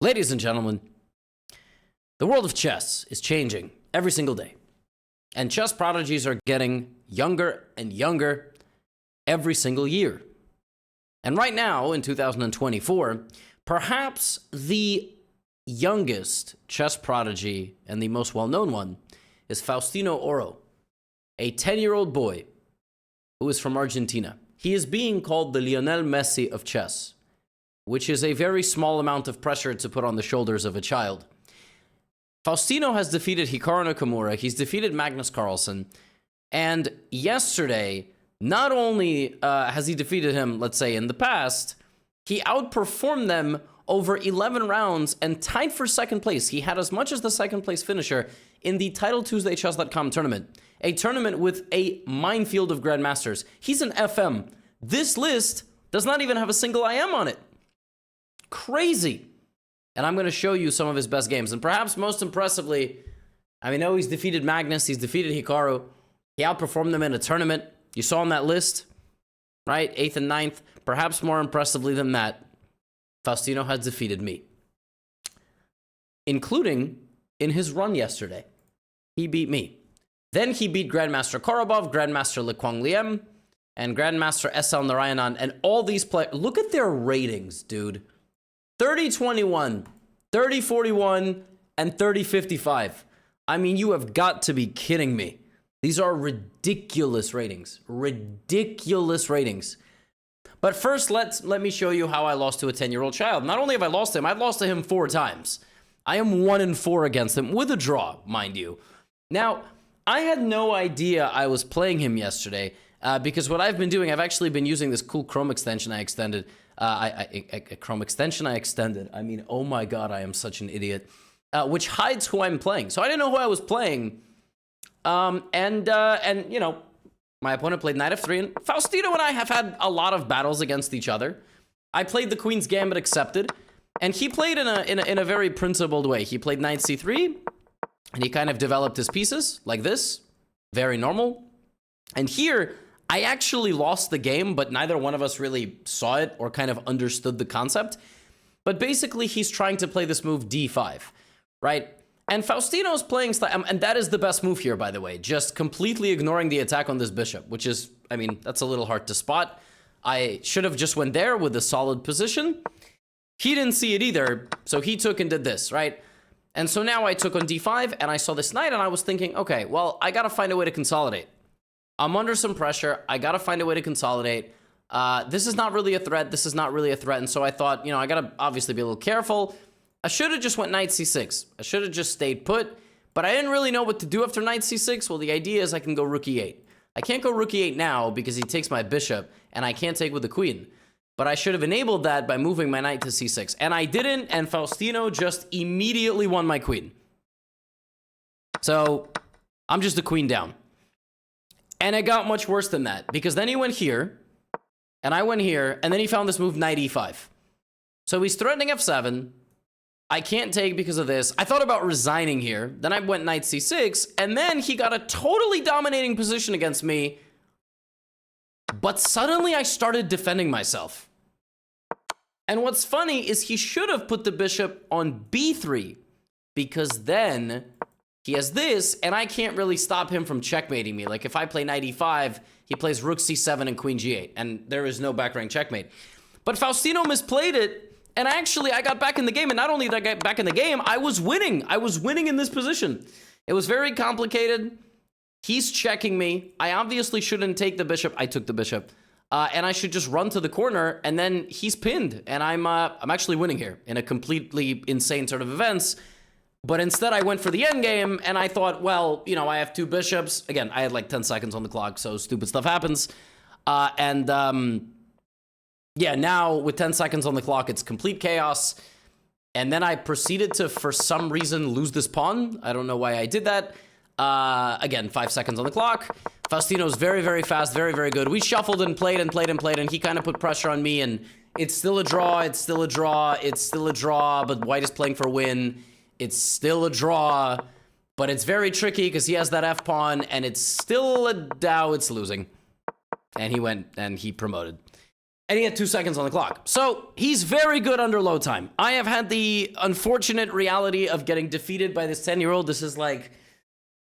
Ladies and gentlemen, the world of chess is changing every single day. And chess prodigies are getting younger and younger every single year. And right now, in 2024, perhaps the youngest chess prodigy and the most well-known one is Faustino Oro, a 10-year-old boy who is from Argentina. He is being called the Lionel Messi of chess, which is a very small amount of pressure to put on the shoulders of a child. Faustino has defeated Hikaru Nakamura, he's defeated Magnus Carlsen, and yesterday, not only has he defeated him, let's say, in the past, he outperformed them over 11 rounds and tied for second place. He had as much as the second place finisher in the TitleTuesdayChess.com tournament, a tournament with a minefield of grandmasters. He's an FM. This list does not even have a single IM on it. Crazy. And I'm going to show you some of his best games. And perhaps most impressively, I know he's defeated Magnus, he's defeated Hikaru. He outperformed them in a tournament. You saw on that list, right? 8th and 9th. Perhaps more impressively than that, Faustino has defeated me, including in his run yesterday. He beat me. Then he beat Grandmaster Korobov, Grandmaster Liquang Liem, and Grandmaster SL Narayanan. And all these players, look at their ratings, dude. 30-21, 30-41, and 30-55. I mean, you have got to be kidding me. These are ridiculous ratings. Ridiculous ratings. But first, let me show you how I lost to a 10-year-old child. Not only have I lost to him, I've lost to him 4 times. I am 1-4 against him, with a draw, mind you. Now, I had no idea I was playing him yesterday, because what I've been doing, I've actually been using this cool Chrome extension I extended. Chrome extension I extended. I mean, oh my God, I am such an idiot. Which hides who I'm playing. So I didn't know who I was playing. And you know, my opponent played Knight f3, and Faustino and I have had a lot of battles against each other. I played the Queen's Gambit accepted, and he played in a very principled way. He played Knight c3, and he kind of developed his pieces like this, very normal. And here, I actually lost the game, but neither one of us really saw it or kind of understood the concept. But basically, he's trying to play this move d5, right? And Faustino's playing, and that is the best move here, by the way, just completely ignoring the attack on this bishop, which is, I mean, that's a little hard to spot. I should have just went there with a solid position. He didn't see it either, so he took and did this, right? And so now I took on d5, and I saw this knight, and I was thinking, okay, well, I gotta find a way to consolidate. I'm under some pressure. I gotta find a way to consolidate. This is not really a threat. This is not really a threat. And so I thought, you know, I gotta obviously be a little careful. I should have just went Knight c6. I should have just stayed put, but I didn't really know what to do after Knight c6. Well, the idea is I can go Rook e8. I can't go Rook e8 now because he takes my bishop, and I can't take with the queen. But I should have enabled that by moving my knight to c6. And I didn't, and Faustino just immediately won my queen. So I'm just a queen down. And it got much worse than that, because then he went here, and I went here, and then he found this move Knight e5. So he's threatening f7. I can't take because of this. I thought about resigning here. Then I went Knight c6, and then he got a totally dominating position against me. But suddenly I started defending myself. And what's funny is he should have put the bishop on b3, because then he has this, and I can't really stop him from checkmating me. Like, if I play Knight e5, he plays Rook c7 and Queen g8, and there is no back rank checkmate. But Faustino misplayed it, and I got back in the game, and not only did I get back in the game, I was winning. I was winning in this position. It was very complicated. He's checking me. I obviously shouldn't take the bishop. I took the bishop. And I should just run to the corner, and then he's pinned. And I'm actually winning here in a completely insane sort of events. But instead, I went for the endgame, and I thought, well, you know, I have 2 bishops. Again, I had like 10 seconds on the clock, so stupid stuff happens. Yeah, now with 10 seconds on the clock, it's complete chaos. And then I proceeded to, for some reason, lose this pawn. I don't know why I did that. Again, 5 seconds on the clock. Faustino's very, very fast, very, very good. We shuffled and played and played and played, and he kind of put pressure on me, and it's still a draw, it's still a draw, it's still a draw, but white is playing for win. It's still a draw, but it's very tricky because he has that f-pawn, and it's still a Dow, it's losing. And he went, and he promoted. And he had 2 seconds on the clock. So he's very good under low time. I have had the unfortunate reality of getting defeated by this 10-year-old. This is like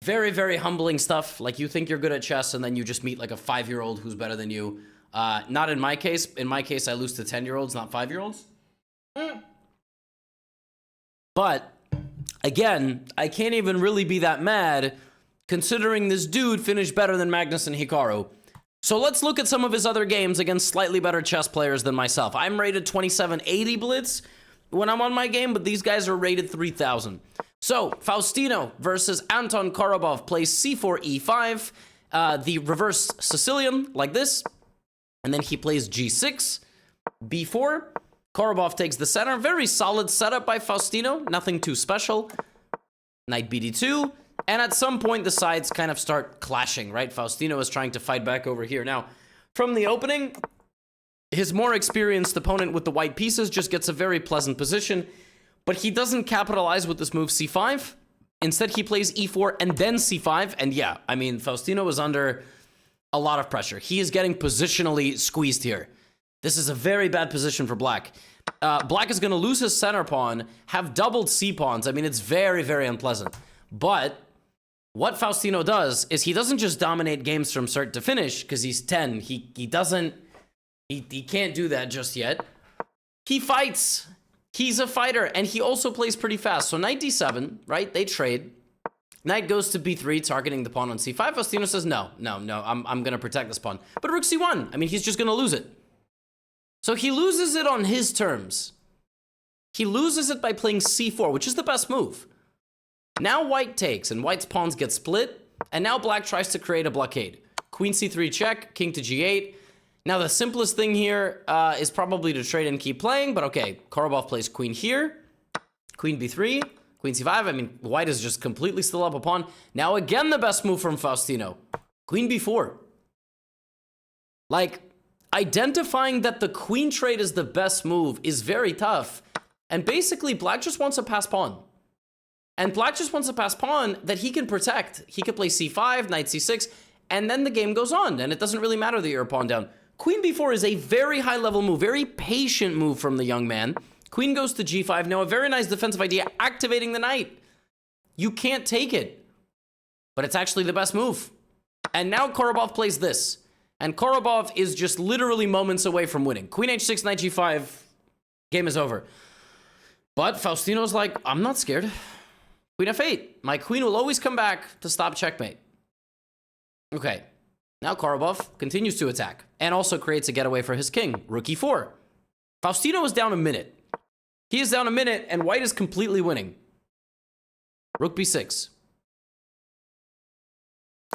very, very humbling stuff. Like you think you're good at chess and then you just meet like a 5-year-old who's better than you. Not in my case. In my case, I lose to 10-year-olds, not 5-year-olds. But again, I can't even really be that mad considering this dude finished better than Magnus and Hikaru. So let's look at some of his other games against slightly better chess players than myself. I'm rated 2780 Blitz when I'm on my game, but these guys are rated 3000. So Faustino versus Anton Korobov plays c4, e5, the reverse Sicilian, like this. And then he plays g6, b4. Korobov takes the center. Very solid setup by Faustino. Nothing too special. Knight bd2. And at some point, the sides kind of start clashing, right? Faustino is trying to fight back over here. Now, from the opening, his more experienced opponent with the white pieces just gets a very pleasant position. But he doesn't capitalize with this move c5. Instead, he plays e4 and then c5. And yeah, I mean, Faustino is under a lot of pressure. He is getting positionally squeezed here. This is a very bad position for Black. Black is going to lose his center pawn, have doubled c-pawns. I mean, it's very, very unpleasant. But what Faustino does is he doesn't just dominate games from start to finish because he's 10. He can't do that just yet. He fights. He's a fighter, and he also plays pretty fast. So knight d7, right? They trade. Knight goes to b3, targeting the pawn on c5. Faustino says, no, I'm going to protect this pawn. But rook c1, I mean, he's just going to lose it. So he loses it on his terms. He loses it by playing c4, which is the best move. Now white takes, and white's pawns get split, and now black tries to create a blockade. Queen c3 check, king to g8. Now the simplest thing here is probably to trade and keep playing, but okay, Korobov plays queen here, queen b3, queen c5. I mean, white is just completely still up a pawn. Now again, the best move from Faustino, queen b4. Like, identifying that the queen trade is the best move is very tough. And basically, black just wants a pass pawn. And black just wants a pass pawn that he can protect. He can play c5, knight c6, and then the game goes on. And it doesn't really matter that you're a pawn down. Queen b4 is a very high-level move, very patient move from the young man. Queen goes to g5. Now, a very nice defensive idea, activating the knight. You can't take it. But it's actually the best move. And now Korobov plays this. And Korobov is just literally moments away from winning. Queen h6, knight g5, game is over. But Faustino's like, I'm not scared. Queen f8. My queen will always come back to stop checkmate. Okay. Now Korobov continues to attack. And also creates a getaway for his king. Rook e4. Faustino is down a minute. He is down a minute, and white is completely winning. Rook b6.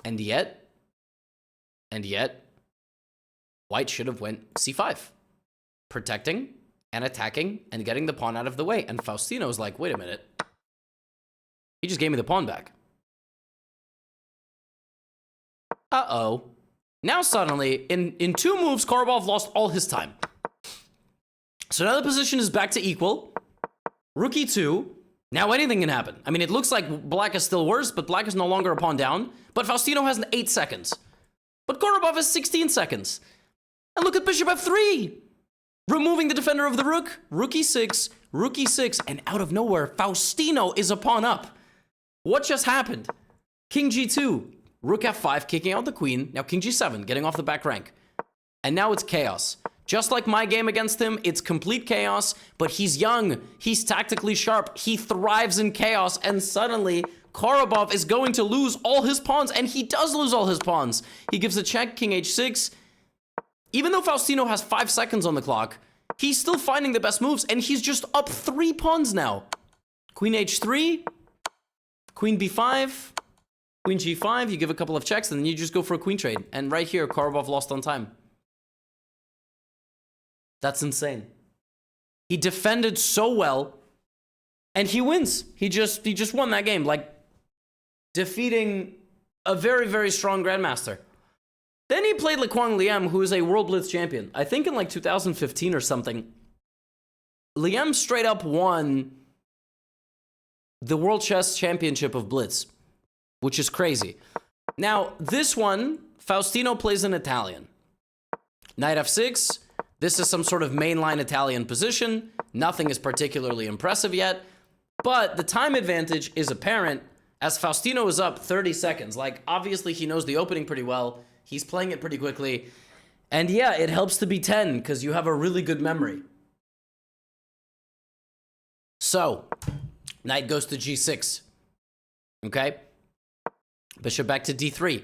And yet, white should have went c5. Protecting and attacking and getting the pawn out of the way. And Faustino's like, wait a minute. He just gave me the pawn back. Uh-oh. Now suddenly, in 2 moves, Korobov lost all his time. So now the position is back to equal. Rook e2. Now anything can happen. I mean, it looks like black is still worse, but black is no longer a pawn down. But Faustino has 8 seconds. But Korobov has 16 seconds. And look at bishop f3. Removing the defender of the rook. Rook e6, and out of nowhere, Faustino is a pawn up. What just happened? King g2. Rook f5, kicking out the queen. Now king g7, getting off the back rank. And now it's chaos. Just like my game against him, it's complete chaos, but he's young. He's tactically sharp. He thrives in chaos, and suddenly Korobov is going to lose all his pawns, and he does lose all his pawns. He gives a check, king h6. Even though Faustino has 5 seconds on the clock, he's still finding the best moves, and he's just up 3 pawns now. Queen h3, queen b5, queen g5, you give a couple of checks, and then you just go for a queen trade. And right here, Korobov lost on time. That's insane. He defended so well, and he wins. He just won that game, like defeating a very, very strong grandmaster. Then he played Liquang Liam, who is a World Blitz champion. I think in like 2015 or something. Liam straight up won the World Chess Championship of Blitz, which is crazy. Now, this one, Faustino plays in Italian. Knight f6. This is some sort of mainline Italian position. Nothing is particularly impressive yet, but the time advantage is apparent as Faustino is up 30 seconds. Like, obviously he knows the opening pretty well. He's playing it pretty quickly. And yeah, it helps to be 10 because you have a really good memory. So, knight goes to g6. Okay? Bishop back to d3.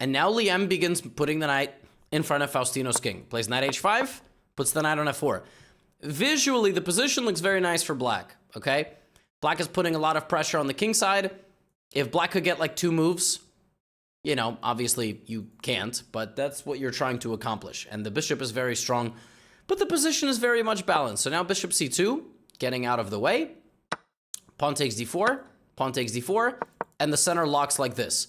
And now Liam begins putting the knight in front of Faustino's king. Plays knight h5, puts the knight on f4. Visually, the position looks very nice for black, okay? Black is putting a lot of pressure on the king side. If black could get like 2 moves, you know, obviously you can't, but that's what you're trying to accomplish. And the bishop is very strong, but the position is very much balanced. So now bishop c2, getting out of the way. Pawn takes d4, pawn takes d4, and the center locks like this.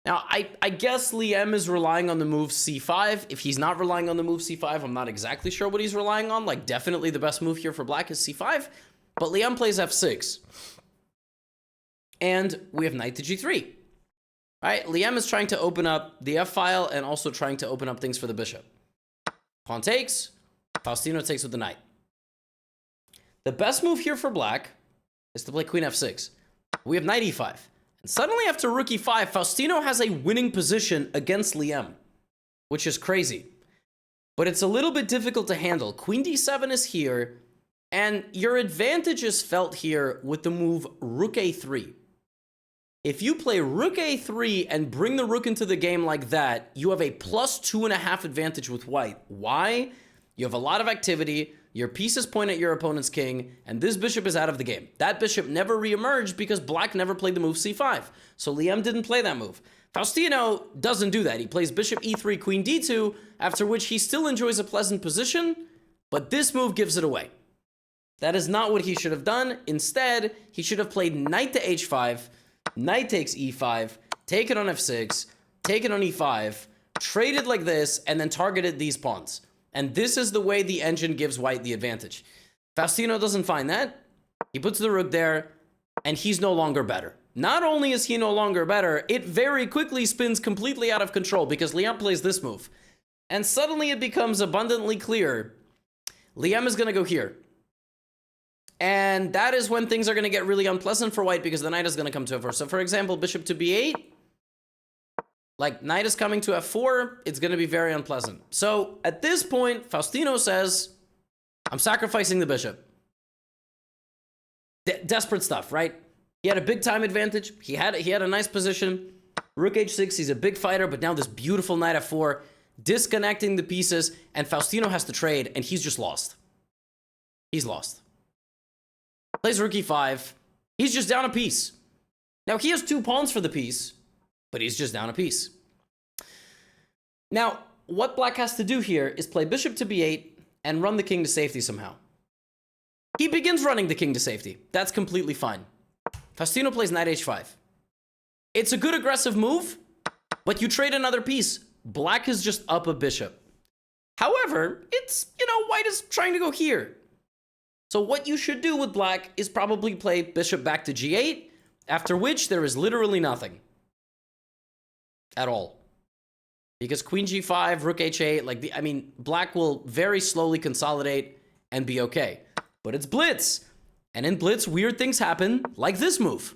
Now, I guess Liam is relying on the move c5. If he's not relying on the move c5, I'm not exactly sure what he's relying on. Like, definitely the best move here for black is c5. But Liam plays f6. And we have knight to g3. All right, Liam is trying to open up the f-file and also trying to open up things for the bishop. Pawn takes. Faustino takes with the knight. The best move here for black is to play queen f6. We have knight e5. And suddenly after rook e5, Faustino has a winning position against Liam, which is crazy. But it's a little bit difficult to handle. Queen d7 is here, and your advantage is felt here with the move rook a3. If you play rook a3 and bring the rook into the game like that, you have a plus 2.5 advantage with white. Why? You have a lot of activity. Your pieces point at your opponent's king, and this bishop is out of the game. That bishop never reemerged because black never played the move c5. So Liam didn't play that move. Faustino doesn't do that. He plays bishop e3, queen d2, after which he still enjoys a pleasant position, but this move gives it away. That is not what he should have done. Instead, he should have played knight to h5, knight takes e5, taken on f6, taken on e5, traded like this, and then targeted these pawns. And this is the way the engine gives white the advantage. Faustino doesn't find that. He puts the rook there, and he's no longer better. Not only is he no longer better, it very quickly spins completely out of control because Liam plays this move. And suddenly it becomes abundantly clear Liam is going to go here. And that is when things are going to get really unpleasant for white because the knight is going to come to f4. So for example, bishop to b8. Like, knight is coming to f4, it's going to be very unpleasant. So, at this point, Faustino says, I'm sacrificing the bishop. Desperate stuff, right? He had a big time advantage. He had a nice position. Rook h6, he's a big fighter, but now this beautiful knight f4, disconnecting the pieces, and Faustino has to trade, and he's just lost. He's lost. Plays rook e5. He's just down a piece. Now, he has 2 pawns for the piece, but he's just down a piece. Now, what black has to do here is play bishop to b8 and run the king to safety somehow. He begins running the king to safety. That's completely fine. Faustino plays knight h5. It's a good aggressive move, but you trade another piece. Black is just up a bishop. However, it's, you know, white is trying to go here. So what you should do with black is probably play bishop back to g8, after which there is literally nothing. At all. Because queen g5, rook h8, like I mean, black will very slowly consolidate and be okay. But it's blitz. And in blitz, weird things happen, like this move.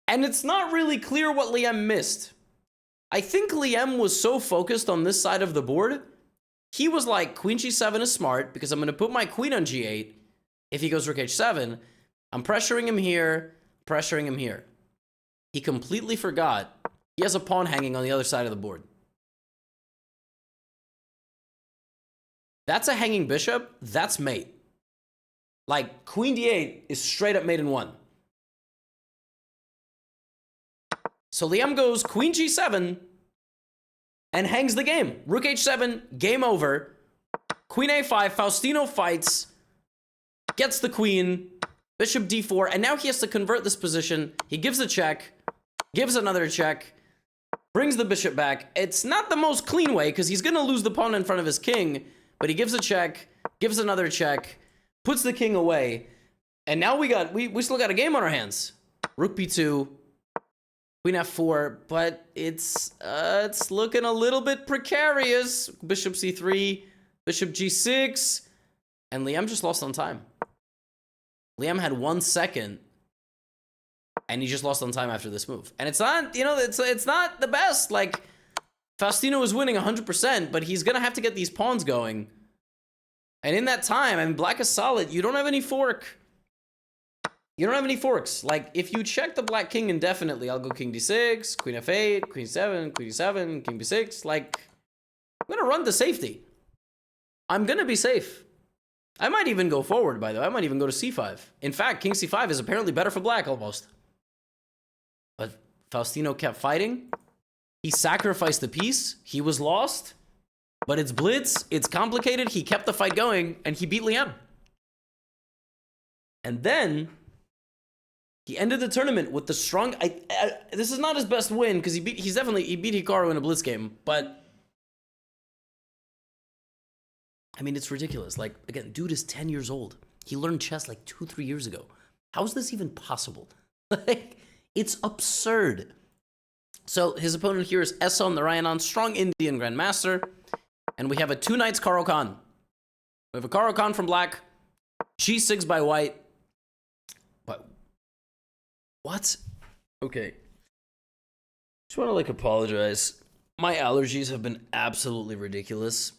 And it's not really clear what Liam missed. I think Liam was so focused on this side of the board, he was like, queen g7 is smart because I'm going to put my queen on g8. If he goes rook h7, I'm pressuring him here, pressuring him here. He completely forgot he has a pawn hanging on the other side of the board. That's a hanging bishop. That's mate. Like, queen d8 is straight up mate in 1. So Liam goes queen g7 and hangs the game. Rook h7, game over. Queen a5, Faustino fights, gets the queen, bishop d4, and now he has to convert this position. He gives a check. Gives another check, brings the bishop back. It's not the most clean way because he's going to lose the pawn in front of his king, but he gives a check, gives another check, puts the king away, and now we still got a game on our hands. Rook b2, Queen f4, but it's looking a little bit precarious. Bishop c3, bishop g6, and Liam just lost on time. Liam had 1 second, and he just lost on time after this move. And it's not, it's not the best. Like, Faustino is winning 100%, but he's gonna have to get these pawns going. And in that time, I mean, black is solid. You don't have any fork. You don't have any forks. Like, if you check the black king indefinitely, I'll go king d6, queen f8, queen 7, queen d7, king b6. Like, I'm gonna run to safety. I'm gonna be safe. I might even go forward, by the way. I might even go to c5. In fact, king c5 is apparently better for black, almost. But Faustino kept fighting. He sacrificed the piece. He was lost. But it's blitz. It's complicated. He kept the fight going, and he beat Liam. And then he ended the tournament with the strong. This is not his best win because he beat Hikaru in a blitz game. But I mean, it's ridiculous. Like, again, dude is 10 years old. He learned chess like 2-3 years ago. How is this even possible? Like, it's absurd. So his opponent here is Essa Narayanan, strong Indian grandmaster. And we have a 2 knights Karo Khan. We have a Karo Khan from black, g6 by white. What? Okay. Just want to, like, apologize. My allergies have been absolutely ridiculous.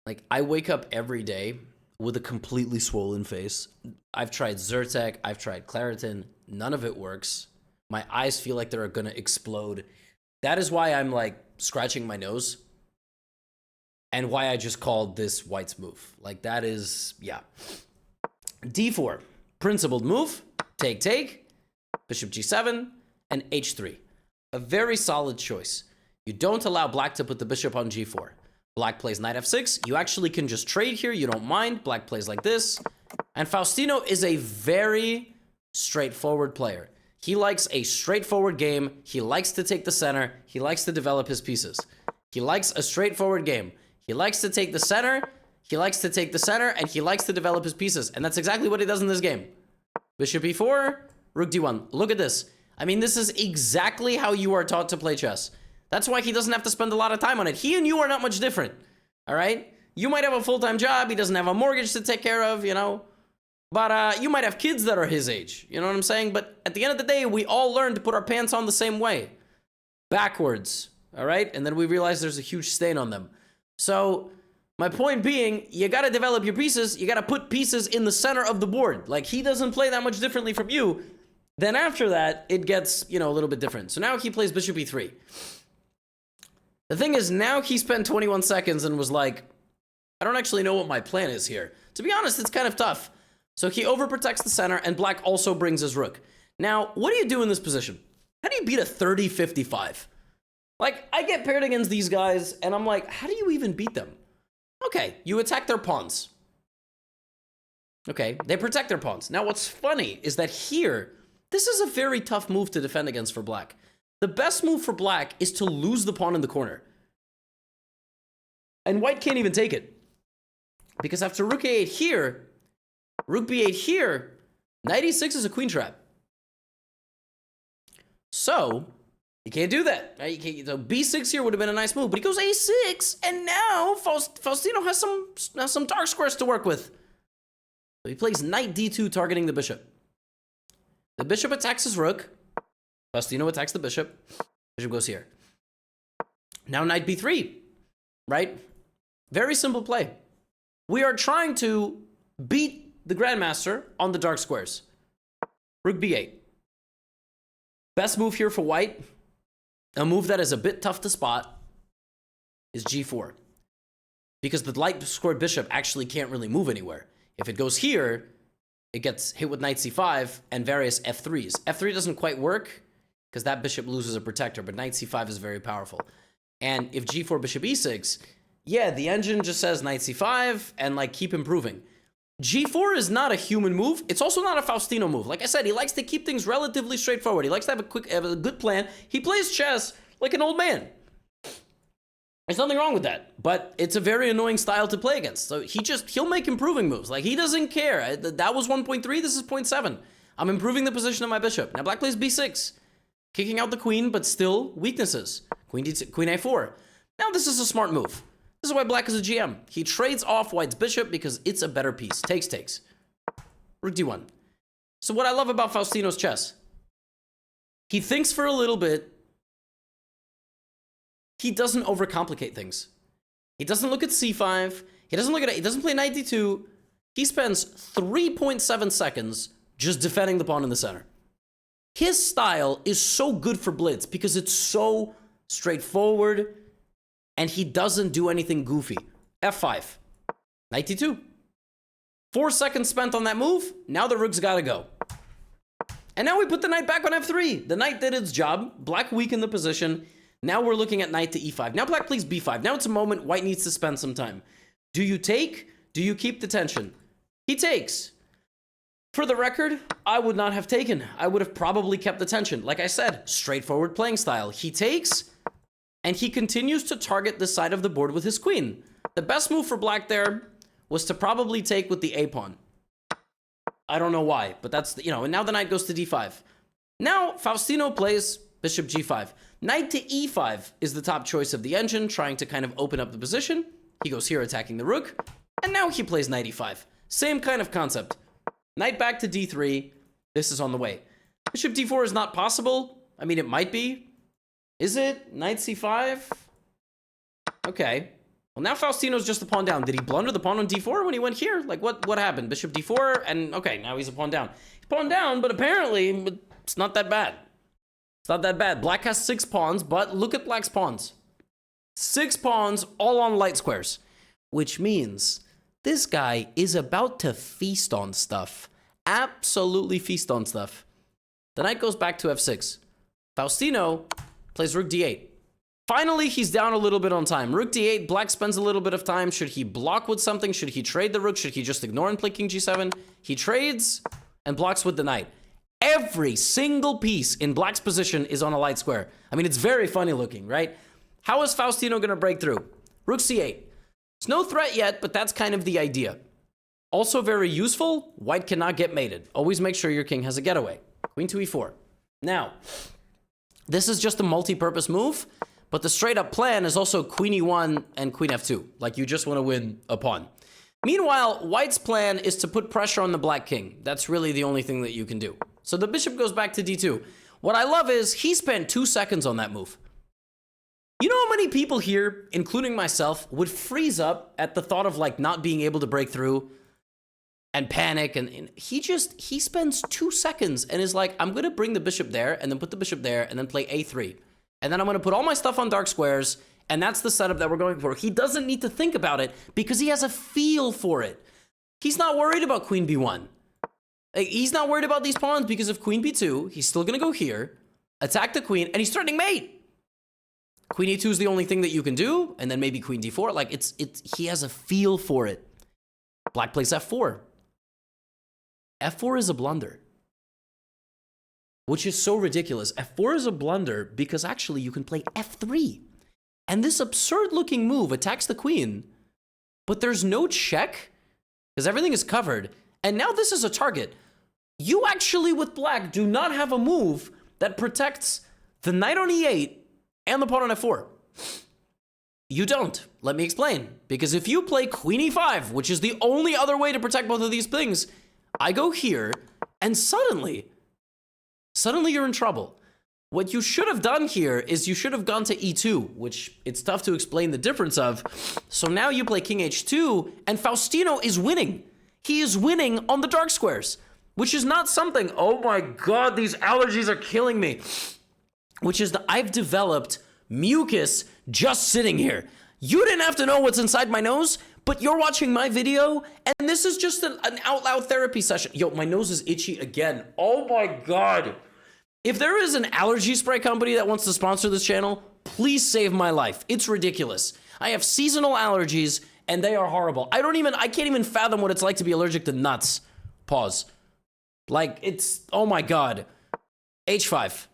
Like, I wake up every day with a completely swollen face. I've tried Zyrtec, I've tried Claritin. None of it works. My eyes feel like they're gonna explode. That is why I'm, like, scratching my nose. And why I just called this white's move. Like, that is, yeah. d4. Principled move. Take, take. Bishop g7 and h3. A very solid choice. You don't allow black to put the bishop on g4. Black plays knight f6. You actually can just trade here. You don't mind. Black plays like this. And Faustino is a very straightforward player. He likes a straightforward game. He likes to take the center. He likes to develop his pieces. He likes a straightforward game. He likes to take the center. He likes to take the center. And he likes to develop his pieces. And that's exactly what he does in this game. Bishop e4. Rook d1. Look at this. I mean, this is exactly how you are taught to play chess. That's why he doesn't have to spend a lot of time on it. He and you are not much different. All right? You might have a full-time job. He doesn't have a mortgage to take care of, But you might have kids that are his age. You know what I'm saying? But at the end of the day, we all learn to put our pants on the same way. Backwards. All right? And then we realize there's a huge stain on them. So my point being, you got to develop your pieces. You got to put pieces in the center of the board. Like, he doesn't play that much differently from you. Then after that, it gets, a little bit different. So now he plays bishop e3. The thing is, now he spent 21 seconds and was like, I don't actually know what my plan is here. To be honest, it's kind of tough. So he overprotects the center, and black also brings his rook. Now, what do you do in this position? How do you beat a 30-55? Like, I get paired against these guys, and I'm like, how do you even beat them? Okay, you attack their pawns. Okay, they protect their pawns. Now, what's funny is that here, this is a very tough move to defend against for black. The best move for black is to lose the pawn in the corner. And white can't even take it. Because after rook a8 here, rook b8 here, knight e6 is a queen trap. So, you can't do that. Right? So b6 here would have been a nice move, but he goes a6, and now Faustino has some dark squares to work with. So he plays knight d2, targeting the bishop. The bishop attacks his rook. Faustino attacks the bishop. Bishop goes here. Now knight b3, right? Very simple play. We are trying to beat the grandmaster on the dark squares. Rook b8. Best move here for white, a move that is a bit tough to spot, is g4. Because the light squared bishop actually can't really move anywhere. If it goes here, it gets hit with knight c5 and various f3s. f3 doesn't quite work because that bishop loses a protector, but knight c5 is very powerful. And if g4 bishop e6, yeah, the engine just says knight c5 and, like, keep improving. g4 is not a human move. It's also not a Faustino move. Like I said, he likes to keep things relatively straightforward. He likes to have a good plan. He plays chess like an old man. There's nothing wrong with that, but it's a very annoying style to play against. So he'll make improving moves. Like, he doesn't care. That was 1.3, this is 0.7. I'm improving the position of my bishop. Now black plays b6. Kicking out the queen, but still weaknesses. Queen a4. Now this is a smart move. This is why black is a GM. He trades off white's bishop because it's a better piece. Takes. Rook d1. So what I love about Faustino's chess, he thinks for a little bit. He doesn't overcomplicate things. He doesn't look at c5. He doesn't play knight d2. He spends 3.7 seconds just defending the pawn in the center. His style is so good for blitz because it's so straightforward and he doesn't do anything goofy. f5. Knight d2. 4 seconds spent on that move. Now the rook's gotta go. And now we put the knight back on f3. The knight did its job. Black weakened the position. Now we're looking at knight to e5. Now black plays b5. Now it's a moment white needs to spend some time. Do you take? Do you keep the tension? He takes. For the record, I would not have taken. I would have probably kept the tension. Like I said, straightforward playing style. He takes, and he continues to target this side of the board with his queen. The best move for black there was to probably take with the a pawn. I don't know why, but that's, and now the knight goes to d5. Now Faustino plays bishop g5. Knight to e5 is the top choice of the engine, trying to kind of open up the position. He goes here attacking the rook, and now he plays knight e5. Same kind of concept. Knight back to d3. This is on the way. Bishop d4 is not possible. I mean, it might be. Is it? Knight c5? Okay. Well, now Faustino's just a pawn down. Did he blunder the pawn on d4 when he went here? Like, what happened? Bishop d4, and okay, now he's a pawn down. He's pawn down, but apparently it's not that bad. It's not that bad. Black has 6 pawns, but look at black's pawns. 6 pawns, all on light squares, which means this guy is about to feast on stuff. Absolutely feast on stuff. The knight goes back to f6. Faustino plays rook d8. Finally, he's down a little bit on time. Rook d8, black spends a little bit of time. Should he block with something? Should he trade the rook? Should he just ignore and play king g7? He trades and blocks with the knight. Every single piece in black's position is on a light square. I mean, it's very funny looking, right? How is Faustino going to break through? Rook c8. It's no threat yet, but that's kind of the idea. Also very useful, white cannot get mated. Always make sure your king has a getaway. Queen to e4. Now, this is just a multi-purpose move, but the straight-up plan is also queen e1 and queen f2. Like, you just want to win a pawn. Meanwhile, white's plan is to put pressure on the black king. That's really the only thing that you can do. So the bishop goes back to d2. What I love is he spent 2 seconds on that move. You know how many people here, including myself, would freeze up at the thought of like not being able to break through and panic, and he spends 2 seconds and is like, I'm gonna bring the bishop there and then put the bishop there and then play a3. And then I'm gonna put all my stuff on dark squares, and that's the setup that we're going for. He doesn't need to think about it because he has a feel for it. He's not worried about queen b1. He's not worried about these pawns because of queen b2, he's still gonna go here, attack the queen, and he's threatening mate. Queen e2 is the only thing that you can do, and then maybe queen d4. Like, he has a feel for it. Black plays f4. f4 is a blunder, which is so ridiculous. f4 is a blunder because actually you can play f3. And this absurd-looking move attacks the queen, but there's no check because everything is covered. And now this is a target. You actually, with black, do not have a move that protects the knight on e8 and the pawn on f4. You don't. Let me explain. Because if you play queen e5, which is the only other way to protect both of these things, I go here, and suddenly you're in trouble. What you should have done here is you should have gone to e2, which it's tough to explain the difference of. So now you play king h2, and Faustino is winning. He is winning on the dark squares, which is not something, oh my God, these allergies are killing me. Which is that I've developed mucus just sitting here. You didn't have to know what's inside my nose, but you're watching my video, and this is just an out loud therapy session. Yo, my nose is itchy again. Oh my God. If there is an allergy spray company that wants to sponsor this channel, please save my life. It's ridiculous. I have seasonal allergies, and they are horrible. I can't even fathom what it's like to be allergic to nuts. Pause. Like, oh my God. h5.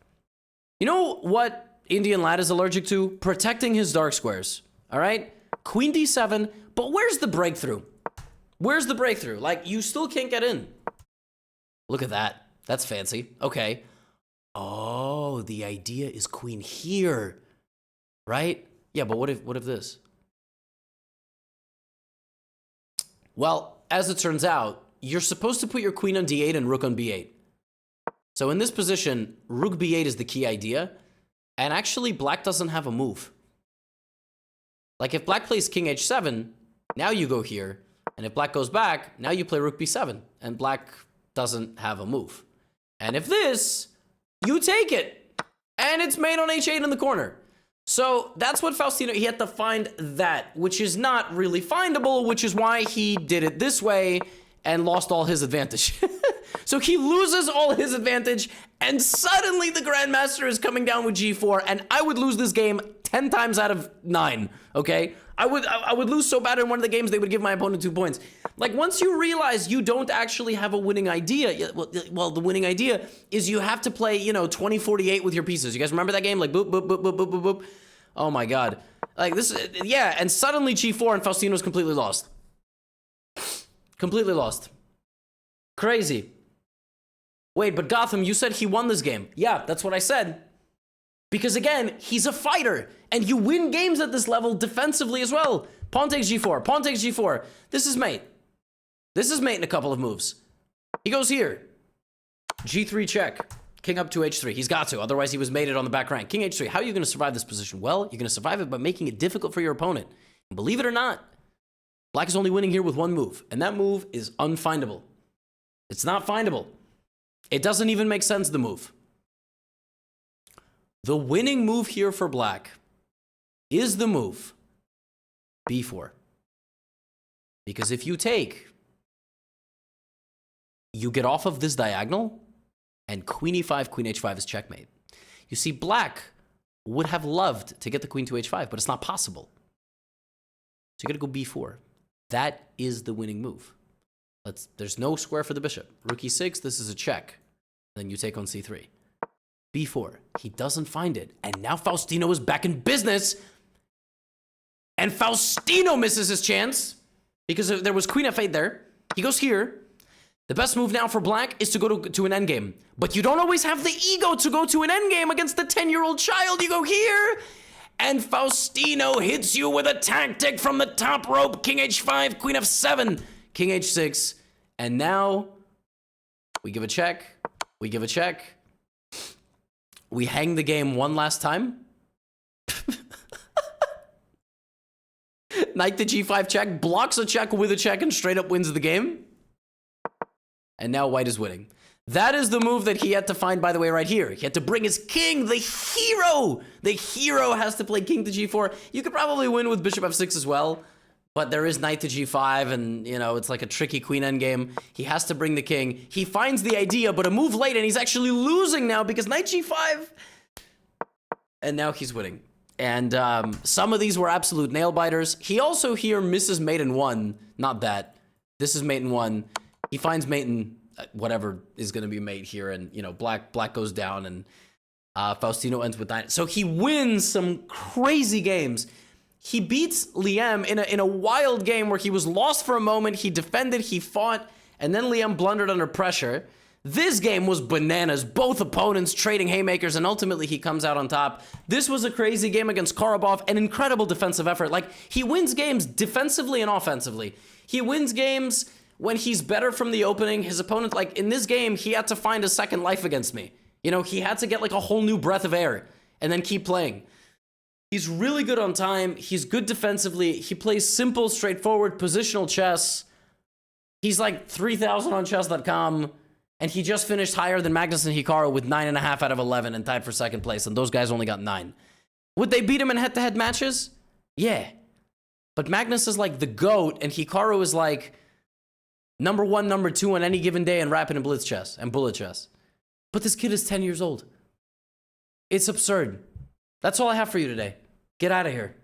You know what Indian lad is allergic to? Protecting his dark squares, all right? Queen d7, but where's the breakthrough? Where's the breakthrough? Like, you still can't get in. Look at that. That's fancy. Okay. Oh, the idea is queen here, right? Yeah, but what if this? Well, as it turns out, you're supposed to put your queen on d8 and rook on b8. So in this position, rook b8 is the key idea. And actually, black doesn't have a move. Like if black plays king h7, now you go here. And if black goes back, now you play rook b7. And black doesn't have a move. And if this, you take it. And it's mate on h8 in the corner. So that's what Faustino, he had to find that, which is not really findable, which is why he did it this way and lost all his advantage. So he loses all his advantage, and suddenly the Grandmaster is coming down with g4, and I would lose this game 10 times out of 9, okay? I would lose so bad in one of the games, they would give my opponent 2 points. Like, once you realize you don't actually have a winning idea, well, the winning idea is you have to play, 20-48 with your pieces. You guys remember that game? Like, boop, boop, boop, boop, boop, boop, boop. Oh, my God. Like, this, yeah, and suddenly g4, and Faustino's completely lost. Completely lost. Crazy. Wait, but Gotham, you said he won this game. Yeah, that's what I said. Because again, he's a fighter, and you win games at this level defensively as well. Pawn takes g4, pawn takes g4. This is mate. This is mate in a couple of moves. He goes here. g3 check. King up to h3. He's got to, otherwise he was mated on the back rank. King h3. How are you going to survive this position? Well, you're going to survive it by making it difficult for your opponent. And believe it or not, black is only winning here with one move, and that move is unfindable. It's not findable. It doesn't even make sense, the move. The winning move here for black is the move b4. Because if you take, you get off of this diagonal, and queen e5, queen h5 is checkmate. You see, black would have loved to get the queen to h5, but it's not possible. So you gotta go b4. That is the winning move. There's no square for the bishop. Rook e6, this is a check. Then you take on c3. b4. He doesn't find it. And now Faustino is back in business. And Faustino misses his chance because there was queen f8 there. He goes here. The best move now for black is to go to an endgame. But you don't always have the ego to go to an endgame against the 10-year-old child. You go here. And Faustino hits you with a tactic from the top rope. King h5, queen f7, king h6. And now we give a check. We give a check. We hang the game one last time. Knight to g5 check, blocks a check with a check, and straight up wins the game. And now white is winning. That is the move that he had to find, by the way, right here. He had to bring his king, the hero. The hero has to play king to g4. You could probably win with bishop f6 as well. But there is knight to g5, and, it's like a tricky queen endgame. He has to bring the king. He finds the idea, but a move late, and he's actually losing now because knight g5. And now he's winning. And some of these were absolute nail-biters. He also here misses mate in 1. Not that. This is mate in 1. He finds mate in whatever is going to be mate here, and, black goes down, and Faustino ends with 9. So he wins some crazy games. He beats Liam in a wild game where he was lost for a moment. He defended, he fought, and then Liam blundered under pressure. This game was bananas. Both opponents trading haymakers, and ultimately he comes out on top. This was a crazy game against Korobov, an incredible defensive effort. Like, he wins games defensively and offensively. He wins games when he's better from the opening. His opponent, like, in this game, he had to find a second life against me. He had to get, like, a whole new breath of air and then keep playing. He's really good on time. He's good defensively. He plays simple, straightforward, positional chess. He's like 3,000 on chess.com, and he just finished higher than Magnus and Hikaru with 9.5 out of 11 and tied for second place, and those guys only got 9. Would they beat him in head-to-head matches? Yeah. But Magnus is like the GOAT, and Hikaru is like number 1, number 2 on any given day in rapid and blitz chess and bullet chess. But this kid is 10 years old. It's absurd. That's all I have for you today. Get out of here.